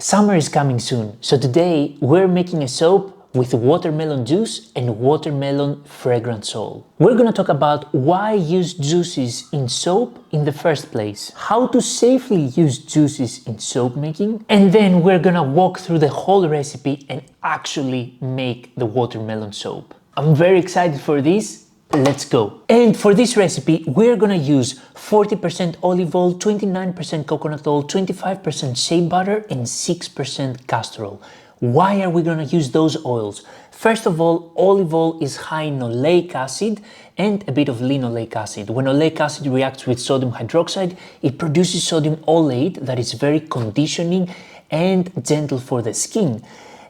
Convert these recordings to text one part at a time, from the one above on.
Summer is coming soon, so today we're making a soap with watermelon juice and watermelon fragrance oil. We're gonna talk about why use juices in soap in the first place, how to safely use juices in soap making, and then we're gonna walk through the whole recipe and actually make the watermelon soap. I'm very excited for this. Let's go. And for this recipe, we're gonna use 40% olive oil, 29% coconut oil, 25% shea butter, and 6% castor oil. Why are we gonna use those oils? First of all, olive oil is high in oleic acid and a bit of linoleic acid. When oleic acid reacts with sodium hydroxide, it produces sodium oleate that is very conditioning and gentle for the skin.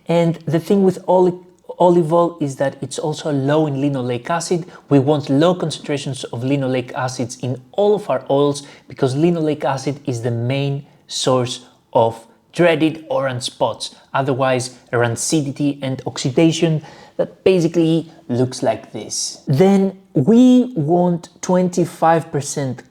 And the thing with olive oil is that it's also low in linoleic acid. We want low concentrations of linoleic acids in all of our oils because linoleic acid is the main source of dreaded orange spots, otherwise rancidity and oxidation that basically looks like this. Then we want 29%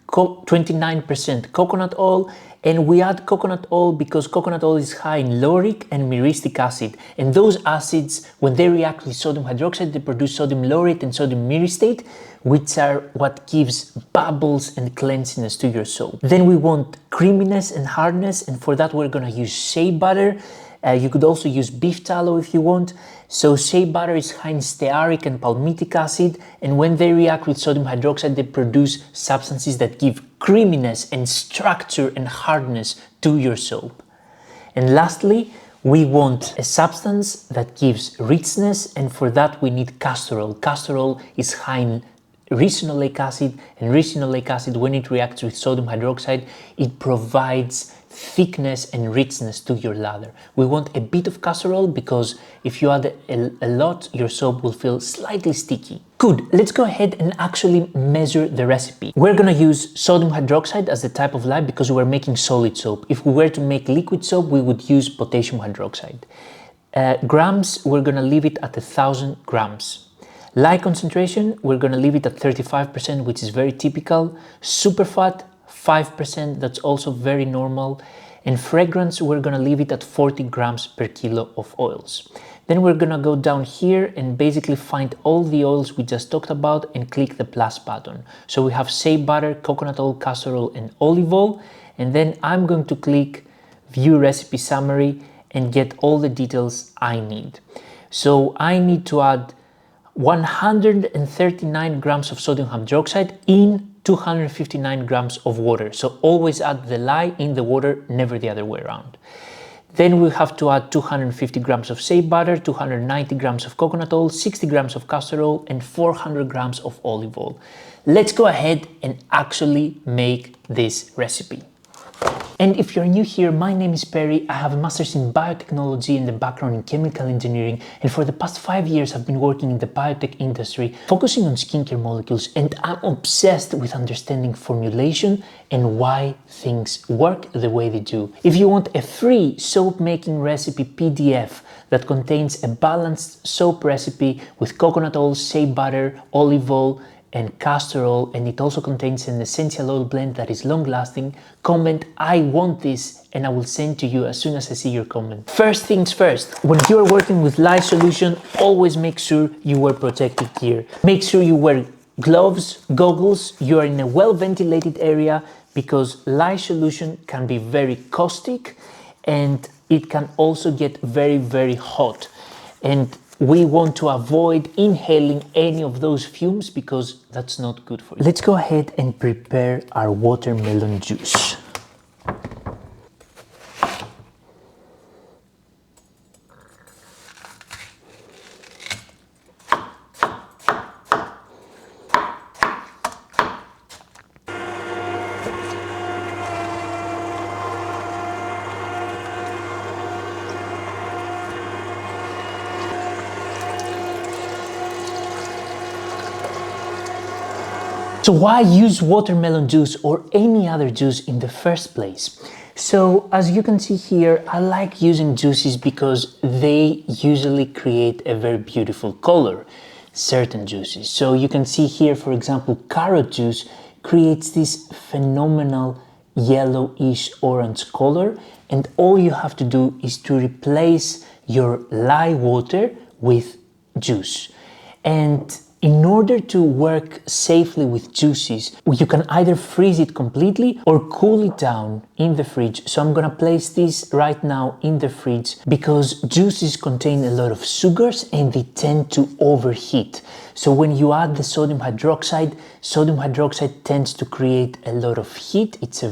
coconut oil, and we add coconut oil because coconut oil is high in lauric and myristic acid, and those acids, when they react with sodium hydroxide, they produce sodium laurate and sodium myristate, which are what gives bubbles and cleansiness to your soap. Then we want creaminess and hardness, and for that we're gonna use shea butter. You could also use beef tallow if you want. So shea butter is high in stearic and palmitic acid, and when they react with sodium hydroxide, they produce substances that give creaminess and structure and hardness to your soap. And lastly, we want a substance that gives richness, and for that we need castor oil. Castor oil is high in ricinoleic acid, and ricinoleic acid, when it reacts with sodium hydroxide, it provides thickness and richness to your lather. We want a bit of castor oil because if you add a lot, your soap will feel slightly sticky. Good, let's go ahead and actually measure the recipe. We're gonna use sodium hydroxide as the type of lye because we're making solid soap. If we were to make liquid soap, we would use potassium hydroxide. Grams, we're gonna leave it at 1,000 grams. Lye concentration, we're gonna leave it at 35%, which is very typical. Superfat, 5%, that's also very normal. And fragrance, we're gonna leave it at 40 grams per kilo of oils. Then we're gonna go down here and basically find all the oils we just talked about and click the plus button. So we have shea butter, coconut oil, castor oil, and olive oil. And then I'm going to click view recipe summary and get all the details I need. So I need to add 139 grams of sodium hydroxide in 259 grams of water. So always add the lye in the water, never the other way around. Then we have to add 250 grams of shea butter, 290 grams of coconut oil, 60 grams of castor oil, and 400 grams of olive oil. Let's go ahead and actually make this recipe. And if you're new here, my name is Perry. I have a master's in biotechnology and a background in chemical engineering, and for the past 5 years I've been working in the biotech industry, focusing on skincare molecules, and I'm obsessed with understanding formulation and why things work the way they do. If you want a free soap making recipe PDF that contains a balanced soap recipe with coconut oil, shea butter, olive oil, and castor oil, and it also contains an essential oil blend that is long lasting, comment "I want this" and I will send to you as soon as I see your comment. First things first, when you are working with lye solution, always make sure you wear protective gear. Make sure you wear gloves, goggles, you are in a well ventilated area because lye solution can be very caustic and it can also get very hot. And we want to avoid inhaling any of those fumes because that's not good for you. Let's go ahead and prepare our watermelon juice. So why use watermelon juice or any other juice in the first place? So as you can see here, I like using juices because they usually create a very beautiful color, certain juices. So you can see here, for example, carrot juice creates this phenomenal yellowish orange color, and all you have to do is to replace your lye water with juice. And in order to work safely with juices, you can either freeze it completely or cool it down in the fridge. So I'm gonna place this right now in the fridge because juices contain a lot of sugars and they tend to overheat. So when you add the sodium hydroxide tends to create a lot of heat. It's a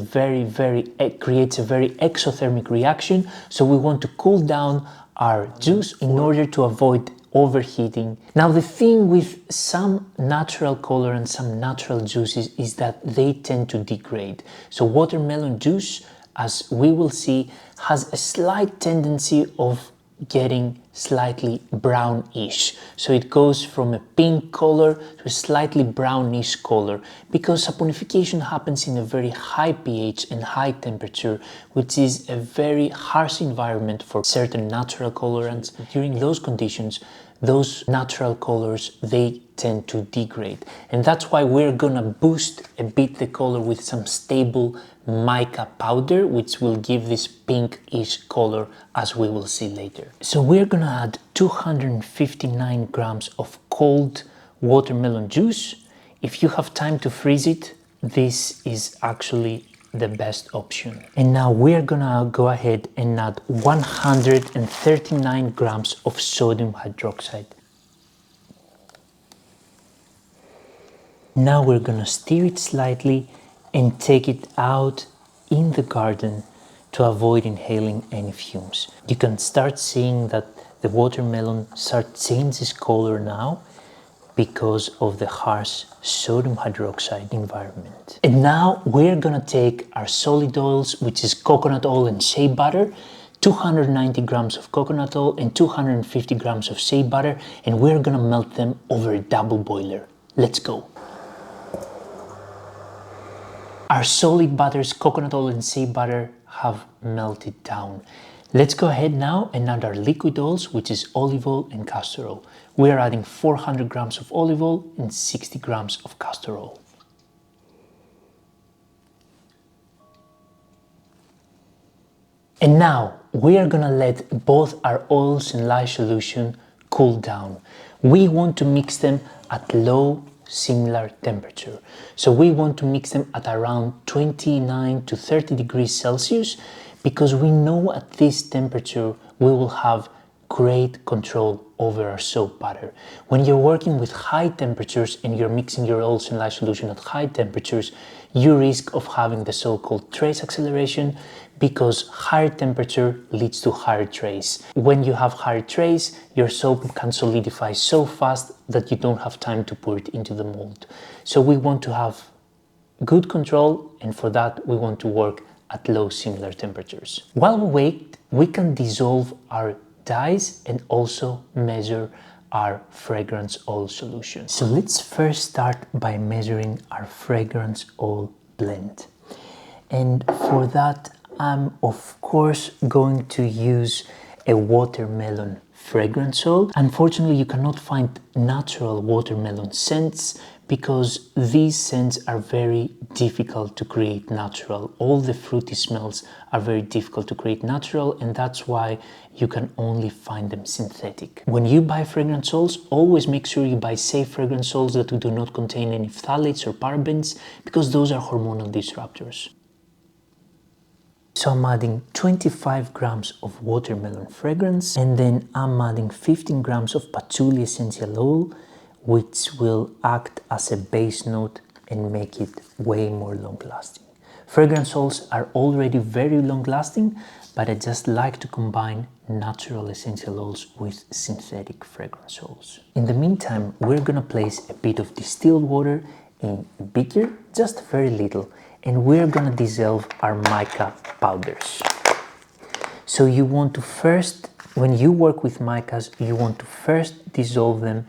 creates a very exothermic reaction. So we want to cool down our juice in order to avoid overheating. Now the thing with some natural colorants, some natural juices is that they tend to degrade. So watermelon juice, as we will see, has a slight tendency of getting slightly brownish. So it goes from a pink color to a slightly brownish color because saponification happens in a very high pH and high temperature, which is a very harsh environment for certain natural colorants. During those conditions, those natural colors, they tend to degrade. And that's why we're gonna boost a bit the color with some stable mica powder, which will give this pinkish color, as we will see later. So we're gonna add 259 grams of cold watermelon juice. If you have time to freeze it, this is actually the best option. And now we're gonna go ahead and add 139 grams of sodium hydroxide. Now we're gonna stir it slightly and take it out in the garden to avoid inhaling any fumes. You can start seeing that the watermelon starts changing its color now because of the harsh sodium hydroxide environment. And now we're gonna take our solid oils, which is coconut oil and shea butter, 290 grams of coconut oil and 250 grams of shea butter, and we're gonna melt them over a double boiler. Let's go. Our solid butters, coconut oil and shea butter, have melted down. Let's go ahead now and add our liquid oils, which is olive oil and castor oil. We are adding 400 grams of olive oil and 60 grams of castor oil. And now we are gonna let both our oils and lye solution cool down. We want to mix them at low similar temperature. So we want to mix them at around 29 to 30 degrees Celsius because we know at this temperature we will have great control over our soap butter. When you're working with high temperatures and you're mixing your oils and lye solution at high temperatures, you risk of having the so-called trace acceleration because higher temperature leads to higher trace. When you have higher trace, your soap can solidify so fast that you don't have time to pour it into the mold. So we want to have good control, and for that we want to work at low similar temperatures. While we wait, we can dissolve our dyes and also measure our fragrance oil solution. So let's first start by measuring our fragrance oil blend. And for that, I'm of course going to use a watermelon fragrance oil. Unfortunately, you cannot find natural watermelon scents because these scents are very difficult to create natural. All the fruity smells are very difficult to create natural, and that's why you can only find them synthetic. When you buy fragrance oils, always make sure you buy safe fragrance oils that do not contain any phthalates or parabens, because those are hormonal disruptors. So I'm adding 25 grams of watermelon fragrance, and then I'm adding 15 grams of patchouli essential oil, which will act as a base note and make it way more long lasting. Fragrance oils are already very long lasting, but I just like to combine natural essential oils with synthetic fragrance oils. In the meantime, we're gonna place a bit of distilled water in a beaker, just very little, and we're gonna dissolve our mica powders. So you want to first, when you work with micas, you want to first dissolve them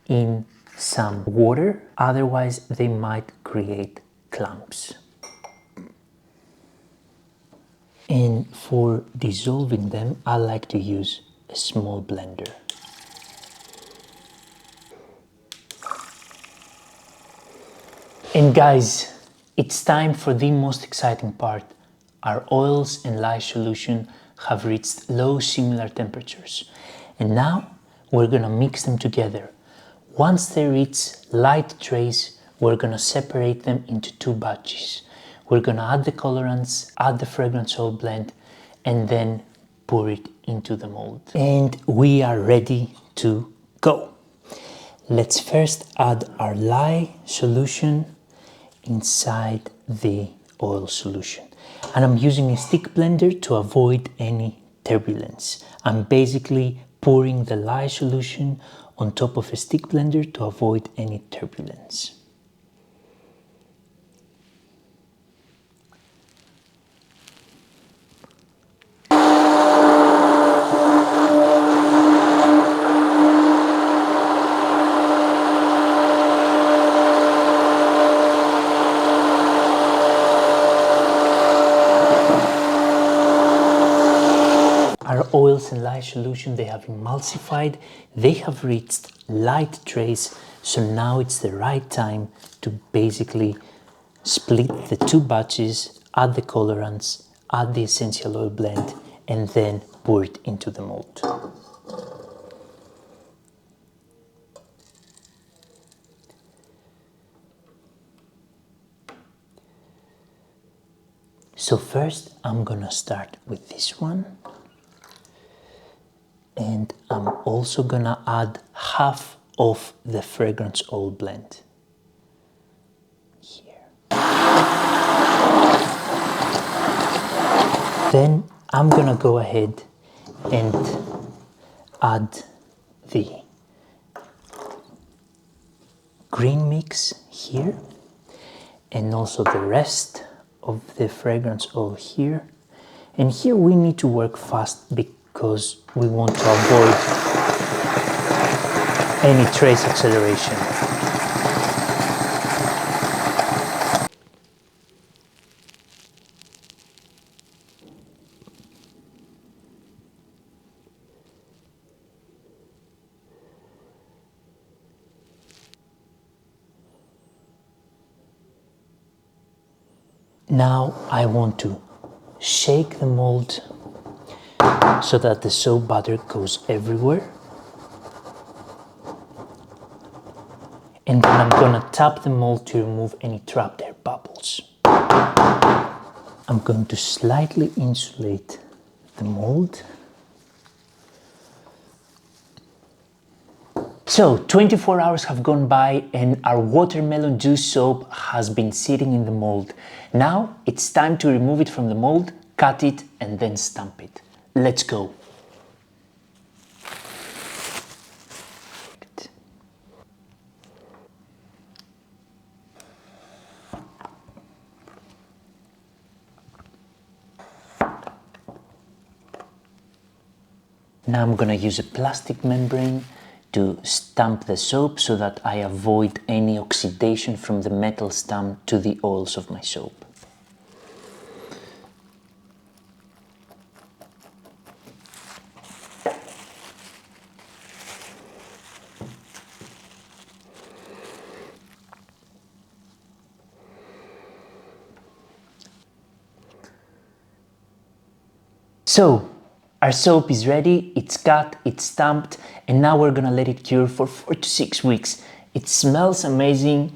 in some water, otherwise they might create clumps. And for dissolving them, I like to use a small blender. And guys, It's time for the most exciting part. Our oils and lye solution have reached low similar temperatures. And now we're gonna mix them together. Once they reach light trace, we're gonna separate them into 2 batches. We're gonna add the colorants, add the fragrance oil blend, and then pour it into the mold. And we are ready to go. Let's first add our lye solution inside the oil solution. And I'm using a stick blender to avoid any turbulence. I'm basically pouring the lye solution on top of a stick blender to avoid any turbulence. Our oils and lye solution, they have emulsified, they have reached light trace, so now it's the right time to basically split the 2 batches, add the colorants, add the essential oil blend, and then pour it into the mold. So first I'm gonna start with this one. And I'm also gonna add half of the fragrance oil blend here. Then I'm gonna go ahead and add the green mix here and also the rest of the fragrance oil here. And here we need to work fast because we want to avoid any trace acceleration. Now I want to shake the mold so that the soap butter goes everywhere. And then I'm gonna tap the mold to remove any trapped air bubbles. I'm going to slightly insulate the mold. So 24 hours have gone by and our watermelon juice soap has been sitting in the mold. Now it's time to remove it from the mold, cut it, and then stamp it. Let's go. Now I'm gonna use a plastic membrane to stamp the soap so that I avoid any oxidation from the metal stamp to the oils of my soap. So, our soap is ready, it's cut, it's stamped, and now we're gonna let it cure for 4 to 6 weeks. It smells amazing.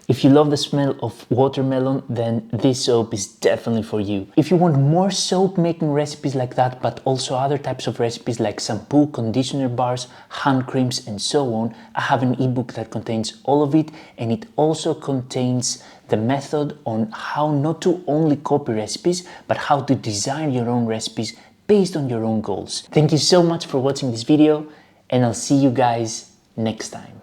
If you love the smell of watermelon, then this soap is definitely for you. If you want more soap making recipes like that, but also other types of recipes like shampoo, conditioner bars, hand creams, and so on, I have an ebook that contains all of it, and it also contains the method on how not to only copy recipes, but how to design your own recipes based on your own goals. Thank you so much for watching this video, and I'll see you guys next time.